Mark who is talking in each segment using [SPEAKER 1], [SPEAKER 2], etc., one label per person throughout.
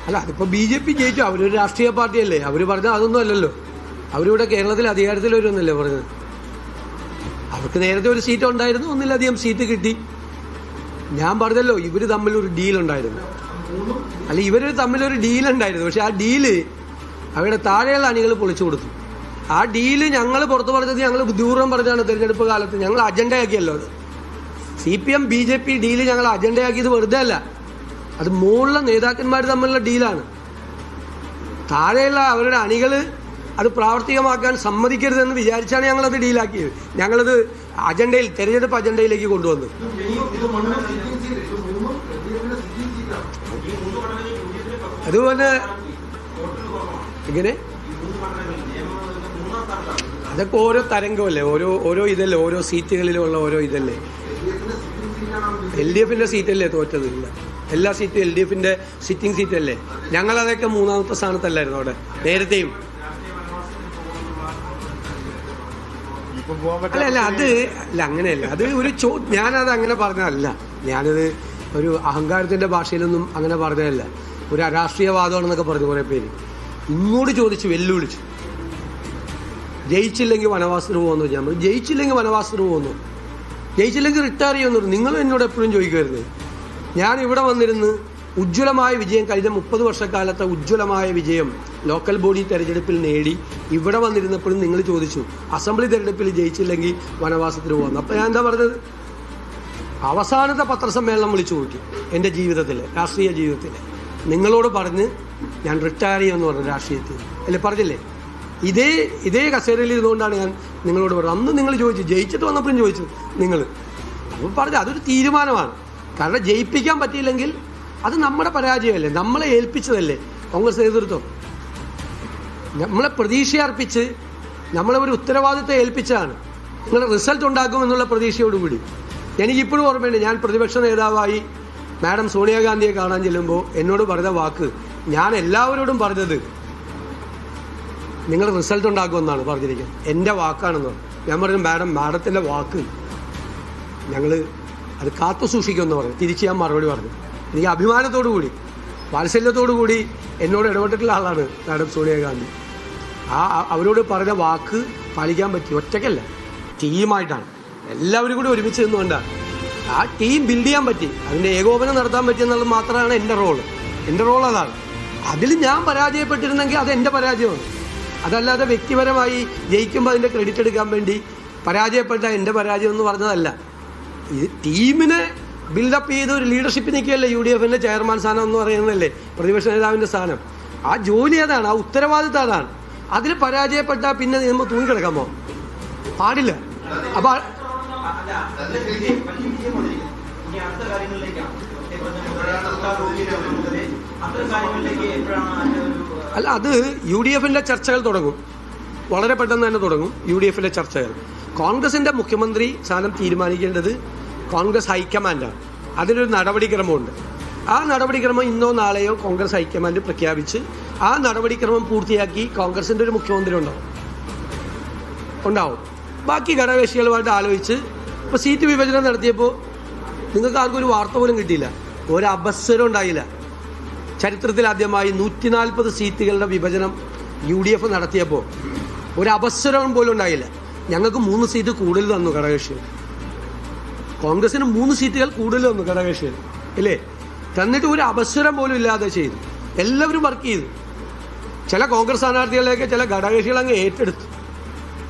[SPEAKER 1] അല്ല, അതിപ്പോൾ BJP ജയിച്ചു. അവരൊരു രാഷ്ട്രീയ പാർട്ടിയല്ലേ. അവർ പറഞ്ഞാൽ അതൊന്നും അല്ലല്ലോ. അവരിവിടെ കേരളത്തിൽ അധികാരത്തിൽ വരുമെന്നല്ലേ പറഞ്ഞത്. അവർക്ക് നേരത്തെ ഒരു സീറ്റ് ഉണ്ടായിരുന്നു, ഒന്നിലധികം സീറ്റ് കിട്ടി. ഞാൻ പറഞ്ഞല്ലോ, ഇവർ തമ്മിലൊരു ഡീലുണ്ടായിരുന്നു. അല്ല, ഇവർ തമ്മിലൊരു ഡീലുണ്ടായിരുന്നു. പക്ഷെ ആ ഡീല് അവരുടെ താഴെയുള്ള അണികൾ പൊളിച്ചു കൊടുത്തു. ആ ഡീല് ഞങ്ങൾ പുറത്തു പറഞ്ഞത് ഞങ്ങൾ ബുദ്ധിപൂർവ്വം പറഞ്ഞാണ്. തിരഞ്ഞെടുപ്പ് കാലത്ത് ഞങ്ങൾ അജണ്ടയാക്കിയല്ലോ അത്. CPM BJP ഡീല് ഞങ്ങൾ അജണ്ടയാക്കിയത് വെറുതെ അല്ല. അത് മുകളിലെ നേതാക്കന്മാർ തമ്മിലുള്ള ഡീലാണ്. താഴെയുള്ള അവരുടെ അണികൾ അത് പ്രാവർത്തികമാക്കാൻ സമ്മതിക്കരുതെന്ന് വിചാരിച്ചാണ് ഞങ്ങളത് ഡീലാക്കിയത്. ഞങ്ങളത് അജണ്ടയിൽ, തെരഞ്ഞെടുപ്പ് അജണ്ടയിലേക്ക് കൊണ്ടുവന്നു. അതുപോലെ ഇങ്ങനെ അതൊക്കെ ഓരോ തരംഗമല്ലേ, ഓരോ ഇതല്ലേ, ഓരോ സീറ്റുകളിലുള്ള ഓരോ ഇതല്ലേ. LDFന്റെ സീറ്റല്ലേ തോറ്റത്? ഇല്ല, എല്ലാ സീറ്റും LDFന്റെ സിറ്റിംഗ് സീറ്റല്ലേ. ഞങ്ങളതൊക്കെ 3ാമത്തെ സ്ഥാനത്തല്ലായിരുന്നു അവിടെ നേരത്തെയും. അല്ല അത് അല്ല, അങ്ങനെയല്ല. അത് ഒരു ഞാനത് അങ്ങനെ പറഞ്ഞതല്ല. ഞാനത് ഒരു അഹങ്കാരത്തിന്റെ ഭാഷയിലൊന്നും അങ്ങനെ പറഞ്ഞതല്ല. ഒരു അരാഷ്ട്രീയവാദമാണെന്നൊക്കെ പറഞ്ഞു കുറേ പേര്. ഇങ്ങോട്ട് ചോദിച്ചു, വെല്ലുവിളിച്ചു. ജയിച്ചില്ലെങ്കിൽ വനവാസത്തിന് പോകുന്നു. ഞാൻ ജയിച്ചില്ലെങ്കിൽ വനവാസത്തിന് പോകുന്നു, ജയിച്ചില്ലെങ്കിൽ റിട്ടയർ ചെയ്യുന്നു. നിങ്ങൾ എന്നോട് എപ്പോഴും ചോദിക്കുമായിരുന്നു. ഞാൻ ഇവിടെ വന്നിരുന്ന് ഉജ്ജ്വലമായ വിജയം, കഴിഞ്ഞ 30 വർഷക്കാലത്തെ ഉജ്ജ്വലമായ വിജയം ലോക്കൽ ബോഡി തെരഞ്ഞെടുപ്പിൽ നേടി ഇവിടെ വന്നിരുന്നപ്പോഴും നിങ്ങൾ ചോദിച്ചു അസംബ്ലി തെരഞ്ഞെടുപ്പിൽ ജയിച്ചില്ലെങ്കിൽ വനവാസത്തിന് പോകുന്നു. അപ്പോൾ ഞാൻ എന്താ പറഞ്ഞത്? അവസാനത്തെ പത്രസമ്മേളനം വിളിച്ചു കൂട്ടി എൻ്റെ ജീവിതത്തിൽ, രാഷ്ട്രീയ ജീവിതത്തിൽ. നിങ്ങളോട് പറഞ്ഞ് ഞാൻ റിട്ടയർ ചെയ്യുമെന്ന് പറഞ്ഞു രാഷ്ട്രീയത്തിൽ അല്ലേ, പറഞ്ഞില്ലേ? ഇതേ കസേരയിൽ ഇരുന്നുകൊണ്ടാണ് ഞാൻ നിങ്ങളോട് പറഞ്ഞത്. അന്ന് നിങ്ങൾ ചോദിച്ചു, ജയിച്ചിട്ട് വന്നപ്പോഴും ചോദിച്ചു നിങ്ങൾ. അപ്പോൾ പറഞ്ഞു അതൊരു തീരുമാനമാണ്. കാരണം ജയിപ്പിക്കാൻ പറ്റിയില്ലെങ്കിൽ അത് നമ്മുടെ പരാജയമല്ലേ, നമ്മളെ ഏൽപ്പിച്ചതല്ലേ കോൺഗ്രസ് നേതൃത്വം. നമ്മളെ പ്രതീക്ഷ അർപ്പിച്ച് നമ്മളെ ഒരു ഉത്തരവാദിത്തം ഏൽപ്പിച്ചതാണ്. നിങ്ങളുടെ റിസൾട്ട് ഉണ്ടാക്കുമെന്നുള്ള പ്രതീക്ഷയോടുകൂടി. എനിക്കിപ്പോഴും ഓർമ്മയുണ്ട്, ഞാൻ പ്രതിപക്ഷ നേതാവായി മാഡം സോണിയാഗാന്ധിയെ കാണാൻ ചെല്ലുമ്പോൾ എന്നോട് പറഞ്ഞ വാക്ക്, ഞാൻ എല്ലാവരോടും പറഞ്ഞത് നിങ്ങൾ റിസൾട്ട് ഉണ്ടാക്കുമെന്നാണ് പറഞ്ഞിരിക്കുന്നത്. എൻ്റെ വാക്കാണെന്ന് പറഞ്ഞു. ഞാൻ പറഞ്ഞു മാഡത്തിൻ്റെ വാക്ക് ഞങ്ങൾ അത് കാത്തു സൂക്ഷിക്കുമെന്ന് പറഞ്ഞു. തിരിച്ച് ഞാൻ മറുപടി പറഞ്ഞു. എനിക്ക് അഭിമാനത്തോടു കൂടി, വാത്സല്യത്തോടു കൂടി എന്നോട് ഇടപെട്ടിട്ടുള്ള ആളാണ് മാഡം സോണിയാഗാന്ധി. അവരോട് പറഞ്ഞ വാക്ക് പാലിക്കാൻ പറ്റി. ഒറ്റയ്ക്കല്ല, ടീമായിട്ടാണ്. എല്ലാവരും കൂടി ഒരുമിച്ച് നിന്നുകൊണ്ടാണ് ആ ടീം ബിൽഡ് ചെയ്യാൻ പറ്റി. അതിൻ്റെ ഏകോപനം നടത്താൻ പറ്റിയെന്നുള്ളത് മാത്രമാണ് എൻ്റെ റോൾ. എൻ്റെ റോൾ അതാണ്. അതിൽ ഞാൻ പരാജയപ്പെട്ടിരുന്നെങ്കിൽ അത് എൻ്റെ പരാജയമാണ്. അതല്ലാതെ വ്യക്തിപരമായി ജയിക്കുമ്പോൾ അതിൻ്റെ ക്രെഡിറ്റ് എടുക്കാൻ വേണ്ടി പരാജയപ്പെട്ട എൻ്റെ പരാജയം എന്ന് പറഞ്ഞതല്ല. ഇത് ടീമിനെ ബിൽഡപ്പ് ചെയ്ത് ഒരു ലീഡർഷിപ്പ് നിൽക്കുകയല്ലേ. UDFന്റെ ചെയർമാൻ സ്ഥാനം എന്ന് പറയുന്നതല്ലേ പ്രതിപക്ഷ നേതാവിൻ്റെ സ്ഥാനം. ആ ജോലി അതാണ്, ആ ഉത്തരവാദിത്തം അതാണ്. അതിൽ പരാജയപ്പെട്ടാൽ പിന്നെ നമ്മൾ തൂങ്ങിക്കിടക്കാമോ? പാടില്ല. അപ്പൊ അല്ല, അത് UDFന്റെ ചർച്ചകൾ തുടങ്ങും, വളരെ പെട്ടെന്ന് തന്നെ തുടങ്ങും UDFന്റെ ചർച്ചകൾ. കോൺഗ്രസിന്റെ മുഖ്യമന്ത്രി സ്ഥാനം തീരുമാനിക്കേണ്ടത് കോൺഗ്രസ് ഹൈക്കമാൻഡാണ്. അതിനൊരു നടപടിക്രമമുണ്ട്. ആ നടപടിക്രമം ഇന്നോ നാളെയോ കോൺഗ്രസ് ഹൈക്കമാൻഡ് പ്രഖ്യാപിച്ച് ആ നടപടിക്രമം പൂർത്തിയാക്കി കോൺഗ്രസിന്റെ ഒരു മുഖ്യമന്ത്രി ഉണ്ടാവും. ബാക്കി ഘടകകക്ഷികളുമായിട്ട് ആലോചിച്ച് ഇപ്പോൾ സീറ്റ് വിഭജനം നടത്തിയപ്പോൾ നിങ്ങൾക്ക് ആർക്കും ഒരു വാർത്ത പോലും കിട്ടിയില്ല, ഒരു അപസ്വരം ഉണ്ടായില്ല. ചരിത്രത്തിൽ ആദ്യമായി 140 സീറ്റുകളുടെ വിഭജനം UDF നടത്തിയപ്പോൾ ഒരു അപസ്വരം പോലും ഉണ്ടായില്ല. ഞങ്ങൾക്ക് 3 സീറ്റ് കൂടുതൽ തന്നു ഘടകകക്ഷികൾ. കോൺഗ്രസിന് 3 സീറ്റുകൾ കൂടുതൽ തന്നു ഘടകകക്ഷികൾ ഇല്ലേ. തന്നിട്ട് ഒരു അപസ്വരം പോലും ഇല്ലാതെ ചെയ്തു. എല്ലാവരും വർക്ക് ചെയ്തു. ചില കോൺഗ്രസ് സ്ഥാനാർത്ഥികളെയൊക്കെ ചില ഘടകകക്ഷികൾ അങ്ങ് ഏറ്റെടുത്തു.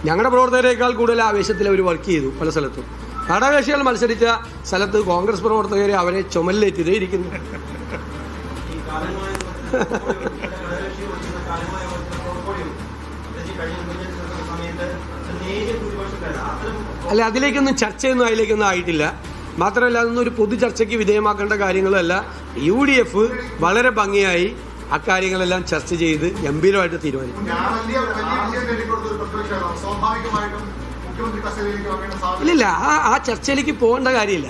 [SPEAKER 1] ഞങ്ങളുടെ പ്രവർത്തകരെക്കാൾ കൂടുതൽ ആവേശത്തിൽ അവർ വർക്ക് ചെയ്തു പല സ്ഥലത്തും. ഘടകകക്ഷികൾ മത്സരിച്ച സ്ഥലത്ത് കോൺഗ്രസ് പ്രവർത്തകരെ അവരെ ചുമലിലേറ്റിതേ ഇരിക്കുന്നു. അല്ല, അതിലേക്കൊന്നും ചർച്ചയൊന്നും അതിലേക്കൊന്നും ആയിട്ടില്ല. മാത്രമല്ല, അതൊന്നും ഒരു പൊതു ചർച്ചയ്ക്ക് വിധേയമാക്കേണ്ട കാര്യങ്ങളല്ല. UDF വളരെ ഭംഗിയായി അക്കാര്യങ്ങളെല്ലാം ചർച്ച ചെയ്ത് ഗംഭീരമായിട്ട് തീരുമാനിക്കും. ഇല്ലില്ല, ആ ചർച്ചയിലേക്ക് പോകേണ്ട കാര്യമില്ല.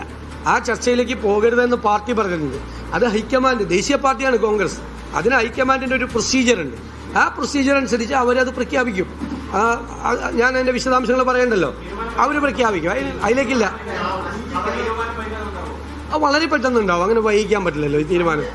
[SPEAKER 1] ആ ചർച്ചയിലേക്ക് പോകരുതെന്ന് പാർട്ടി പറഞ്ഞിട്ടുണ്ട്. അത് ഹൈക്കമാൻഡ്, ദേശീയ പാർട്ടിയാണ് കോൺഗ്രസ്. അതിന് ഹൈക്കമാൻഡിൻ്റെ ഒരു പ്രൊസീജിയർ ഉണ്ട്. ആ പ്രൊസീജിയർ അനുസരിച്ച് അവരത് പ്രഖ്യാപിക്കും. ഞാൻ അതിൻ്റെ വിശദാംശങ്ങൾ പറയണ്ടല്ലോ, അവർ പ്രഖ്യാപിക്കും. അതിലേക്കില്ല, വളരെ പെട്ടെന്നുണ്ടാവും. അങ്ങനെ വൈകിക്കാൻ പറ്റില്ലല്ലോ ഈ തീരുമാനം.